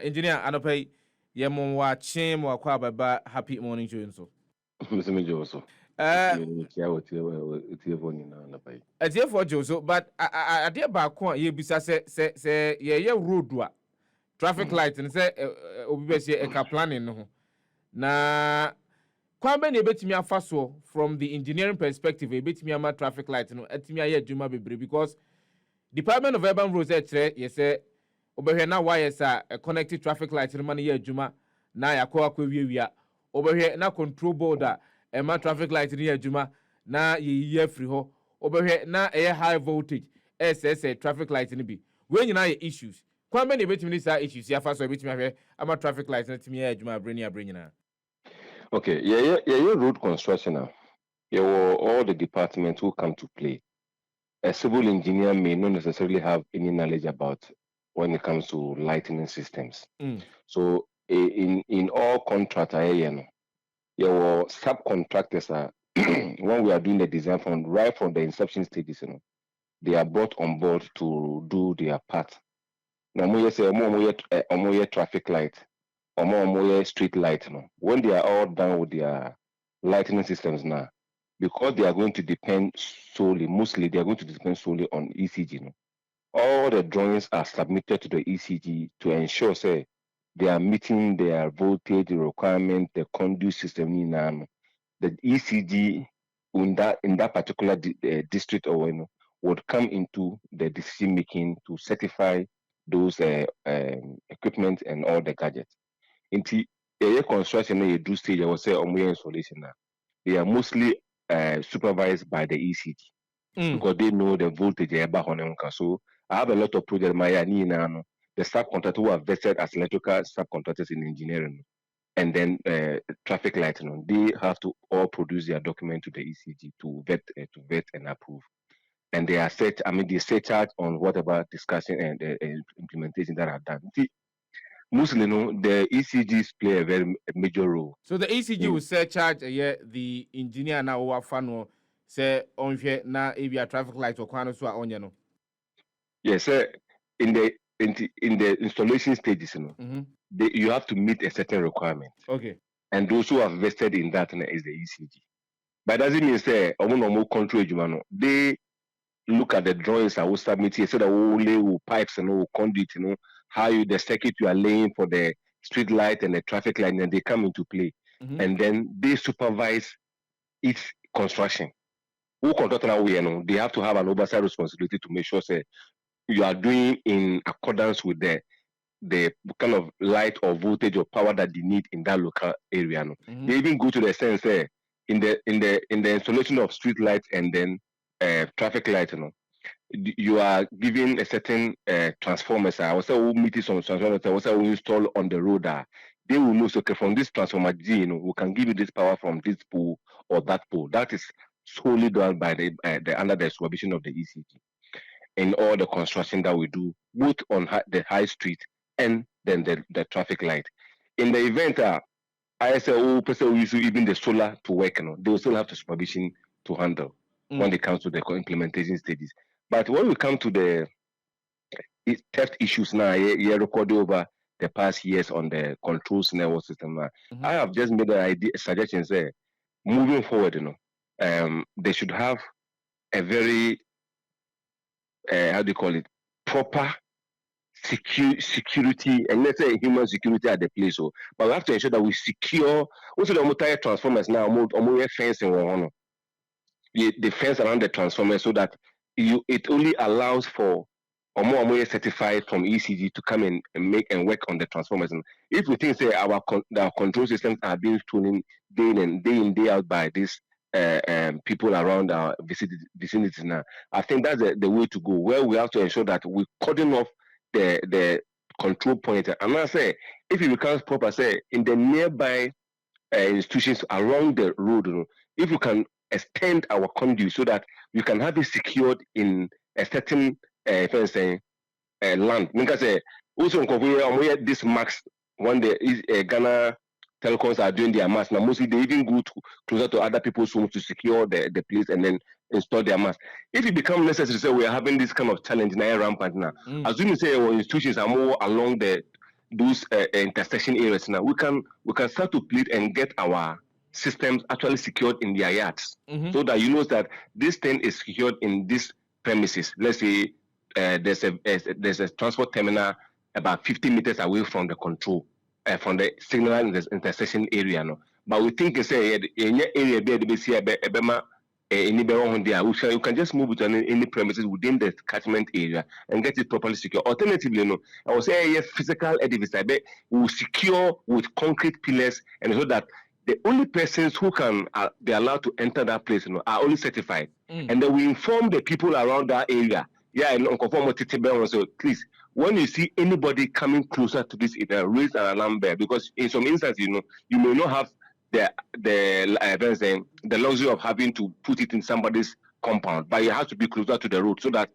Engineer Anope, Yemon watching or Kwaba happy morning to so. Mr. Major also. A dear for Joso, but I dear back one ye bisa say ye road traffic light and say obviously a planning no. Na kwambe ne betimi afa so from the engineering perspective e betimi ama traffic light no etimi aye adwuma bebre because Department of Urban Roads yes obehwe na wires a connected traffic light no man ye adwuma na yakwa wiewia obehwe na control board a ma traffic light ni adwuma na ye free ho obehwe na high voltage ss traffic light ni bi we nyina ye issues kwambe ne betimi ni sa issues ya fa so betimi ahwe ama traffic light na timi ye adwuma abre nyina. Okay, yeah, road construction now. Yeah, all the departments who come to play. A civil engineer may not necessarily have any knowledge about when it comes to lighting systems. So in all contracts, your subcontractors are when we are doing the design from right from the inception stages, they are brought on board to do their part. Now, we say traffic light, or street light. When they are all done with their lighting systems now, because they are going to depend mostly they are going to depend solely on ECG. All the drawings are submitted to the ECG to ensure, say, they are meeting their voltage requirement, the conduit system. The ECG in that particular district or would come into the decision making to certify those equipment and all the gadgets. Into a construction you do stage, I will say installation now. They are mostly supervised by the ECG because they know the voltage. So I have a lot of projects. The subcontractor who are vested as electrical subcontractors in engineering, and then traffic lighting. They have to all produce their document to the ECG to vet and approve. And they are set. They set charge on whatever discussion and implementation that are done. See, mostly, the ECGs play a major role. So the ECG will say charge the engineer na wa fano say onhwe na area traffic light or kwano so onye no. Yes, sir. In the installation stages, you have to meet a certain requirement. Okay. And those who are vested in that is the ECG. But doesn't mean say normal control they look at the drawings I will submit here, so that we lay pipes and conduit, how the circuit you are laying for the street light and the traffic light, and they come into play. And then they supervise its construction. Who contractor they have to have an oversight responsibility to make sure say you are doing in accordance with the kind of light or voltage or power that they need in that local area. They even go to the sense in the installation of street lights and then traffic light, you are giving a certain transformers. I was say we meet some transformers. I was say we install on the road. They will know, so okay, from this transformer G, we can give you this power from this pole or that pole. That is solely done by the under the supervision of the ECG in all the construction that we do, both on the high street and then the traffic light. In the event, I say, we use even the solar to work, they will still have to supervision to handle when it comes to the implementation stages. But when we come to the theft issues now, recorded over the past years on the controls network system, I have just made an suggestion, say, moving forward, they should have a very how do you call it, proper security, and let's say human security at the place. So, but we have to ensure that we secure also the multi transformers now, fencing the fence around the transformers so that it only allows for more certified from ECG to come in and make and work on the transformers. And if we think say our control systems are being stolen day in day out by this people around our vicinity now, I think that's the way to go, where we have to ensure that we cordon off the control point. And I say, if it becomes proper, say in the nearby institutions around the road, if you can extend our conduit so that you can have it secured in a certain land. Because also this max when the Ghana telecoms are doing their mass now, mostly they even go closer to other people's homes to secure the place and then install their mass. If it becomes necessary, say we are having this kind of challenge now rampant now, assuming say our institutions are more along the those intersection areas now, we can start to plead and get our systems actually secured in their yards, so that you know that this thing is secured in this premises. Let's say there's a transport terminal about 50 meters away from the control, from the signal intersection area. No, but we think it's a area there they see a you can just move it on any premises within the catchment area and get it properly secure. Alternatively, no, I would say a physical edifice I bet will secure with concrete pillars, and so that the only persons who can be allowed to enter that place, you know, are only certified, and then we inform the people around that area. Yeah, and so please, when you see anybody coming closer to this area, raise an alarm bell, because in some instances, you know, you may not have the luxury of having to put it in somebody's compound, but you have to be closer to the road so that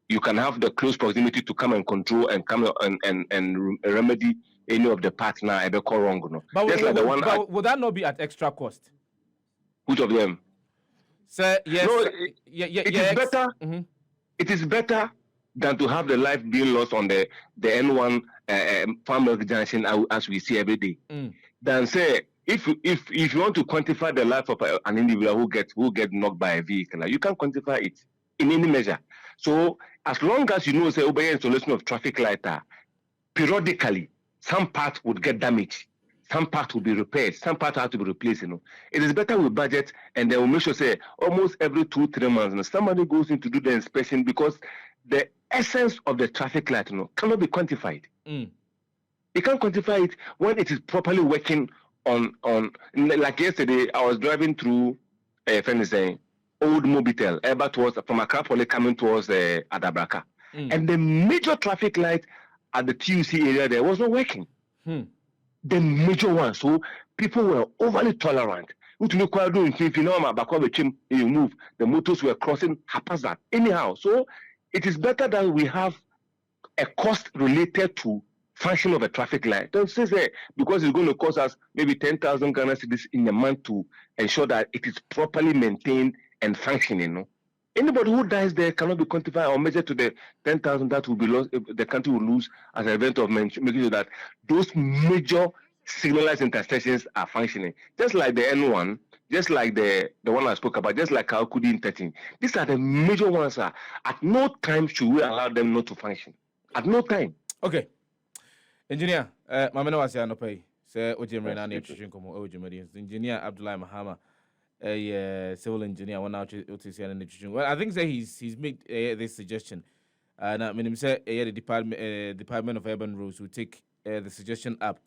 you can have the close proximity to come and control and come and remedy any of the parts now ever go wrong. No? But, would that not be at extra cost? Which of them? Sir, yes. No, it is better. Mm-hmm. It is better than to have the life being lost on the N1 Farm Milk Junction as we see every day. Than say, if you want to quantify the life of an individual who get knocked by a vehicle, you can quantify it in any measure. So as long as you know, say, obey installation of traffic light, periodically some parts would get damaged, some parts will be repaired, some parts have to be replaced. You know, it is better with budget, and then we'll make sure say almost every 2-3 months, you know, somebody goes in to do the inspection, because the essence of the traffic light, you know, cannot be quantified. You can't quantify it when it is properly working on like yesterday. I was driving through old Mobitel, ever towards from Accra Poly coming towards Adabraka, and the major traffic light at the TUC area there was not working. The major one, so people were overly tolerant. You move, the motors were crossing haphazard anyhow. So it is better that we have a cost related to function of a traffic light. Don't say because it's going to cost us maybe 10,000 Ghana cedis in a month to ensure that it is properly maintained and functioning. No? Anybody who dies there cannot be quantified or measured to the 10,000 that will be lost. The country will lose as an event of making sure that those major signalized intersections are functioning. Just like the N1, just like the one I spoke about, just like Kalkudi in 13. These are the major ones. At no time should we allow them not to function. At no time. Okay. Engineer, Mamena was here no pay. Say Ojimre na nutrition komo Ojimre. Engineer Abdulai Mahama, a civil engineer, one out to see nutrition. Well, I think say he's made this suggestion. Now, when him say the Department of Urban Roads will take the suggestion up